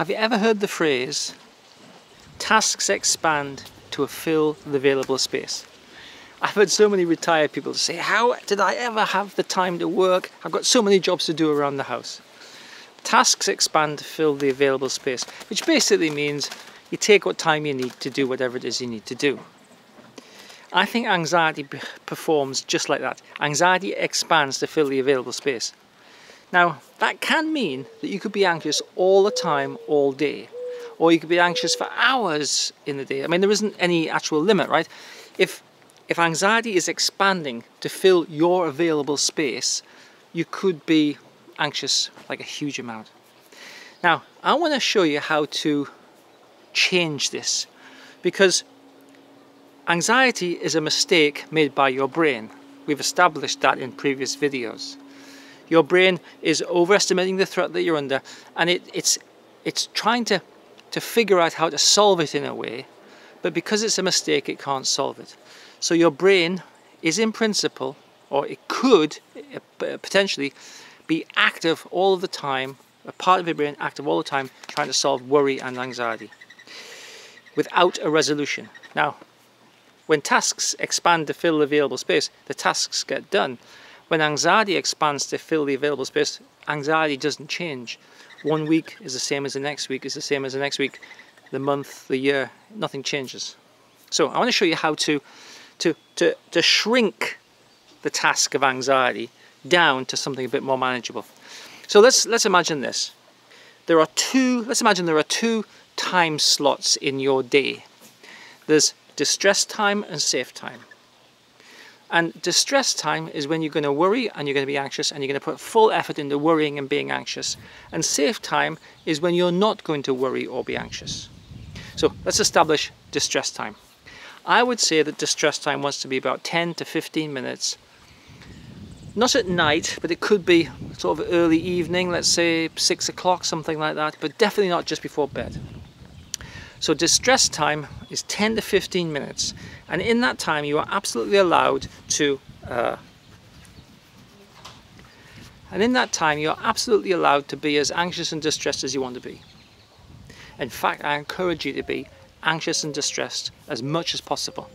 Have you ever heard the phrase, tasks expand to fill the available space? I've heard so many retired people say, how did I ever have the time to work? I've got so many jobs to do around the house. Tasks expand to fill the available space, which basically means you take what time you need to do whatever it is you need to do. I think anxiety performs just like that. Anxiety expands to fill the available space. Now, that can mean that you could be anxious all the time, all day. Or you could be anxious for hours in the day. I mean, there isn't any actual limit, right? If anxiety is expanding to fill your available space, you could be anxious like a huge amount. Now, I want to show you how to change this, because anxiety is a mistake made by your brain. We've established that in previous videos. Your brain is overestimating the threat that you're under, and it's trying to figure out how to solve it in a way, but because it's a mistake, it can't solve it. So your brain is in principle, or it could potentially be active all of the time, a part of your brain active all the time, trying to solve worry and anxiety without a resolution. Now, when tasks expand to fill the available space, the tasks get done. When anxiety expands to fill the available space, anxiety doesn't change. 1 week is the same as the next week, is the same as the next week, the month, the year, nothing changes. So I want to show you how to shrink the task of anxiety down to something a bit more manageable. So let's imagine this. Let's imagine there are two time slots in your day. There's distress time and safe time. And distress time is when you're going to worry and you're going to be anxious and you're going to put full effort into worrying and being anxious. And safe time is when you're not going to worry or be anxious. So let's establish distress time. I would say that distress time wants to be about 10 to 15 minutes. Not at night, but it could be sort of early evening, let's say 6 o'clock, something like that, but definitely not just before bed. So distress time is 10 to 15 minutes, and in that time you are absolutely allowed to be as anxious and distressed as you want to be. In fact, I encourage you to be anxious and distressed as much as possible.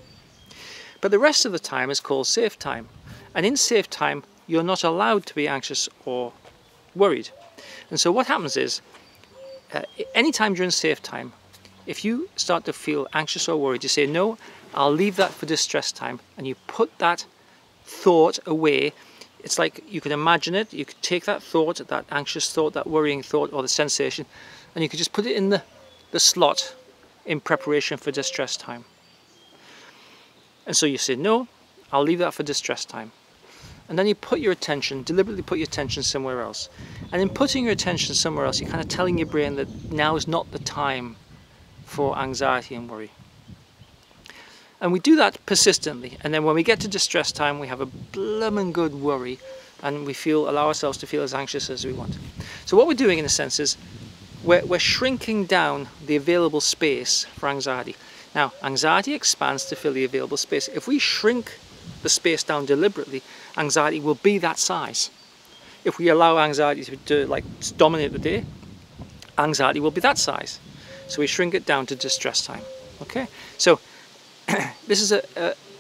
But the rest of the time is called safe time, and in safe time you're not allowed to be anxious or worried. And so what happens is, anytime during safe time, if you start to feel anxious or worried, you say, no, I'll leave that for distress time. And you put that thought away. It's like you can imagine it. You could take that thought, that anxious thought, that worrying thought, or the sensation, and you could just put it in the slot in preparation for distress time. And so you say, no, I'll leave that for distress time. And then you put your attention, deliberately put your attention somewhere else. And in putting your attention somewhere else, you're kind of telling your brain that now is not the time for anxiety and worry. And we do that persistently, and then when we get to distress time we have a blooming good worry, and we allow ourselves to feel as anxious as we want. So what we're doing in a sense is we're shrinking down the available space for anxiety. Now, anxiety expands to fill the available space. If we shrink the space down deliberately, anxiety will be that size. If we allow anxiety to dominate the day, anxiety will be that size. So we shrink it down to distress time. Okay, so this is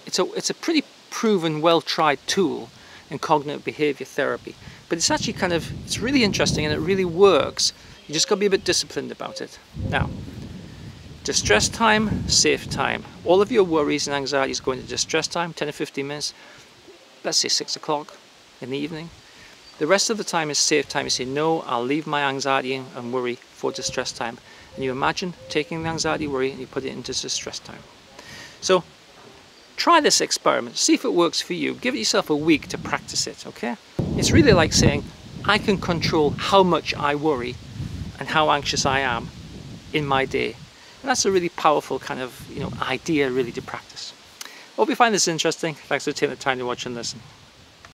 it's a pretty proven, well-tried tool in cognitive behavior therapy. But it's actually it's really interesting and it really works. You just got to be a bit disciplined about it. Now, distress time, safe time. All of your worries and anxieties go into distress time, 10 to 15 minutes. Let's say 6 o'clock in the evening. The rest of the time is safe time. You say, no, I'll leave my anxiety and worry for distress time. And you imagine taking the anxiety, worry, and you put it into distress time. So try this experiment, see if it works for you. Give yourself a week to practice it, okay? It's really like saying, I can control how much I worry and how anxious I am in my day. And that's a really powerful kind of idea really to practice. Hope you find this interesting. Thanks for taking the time to watch and listen.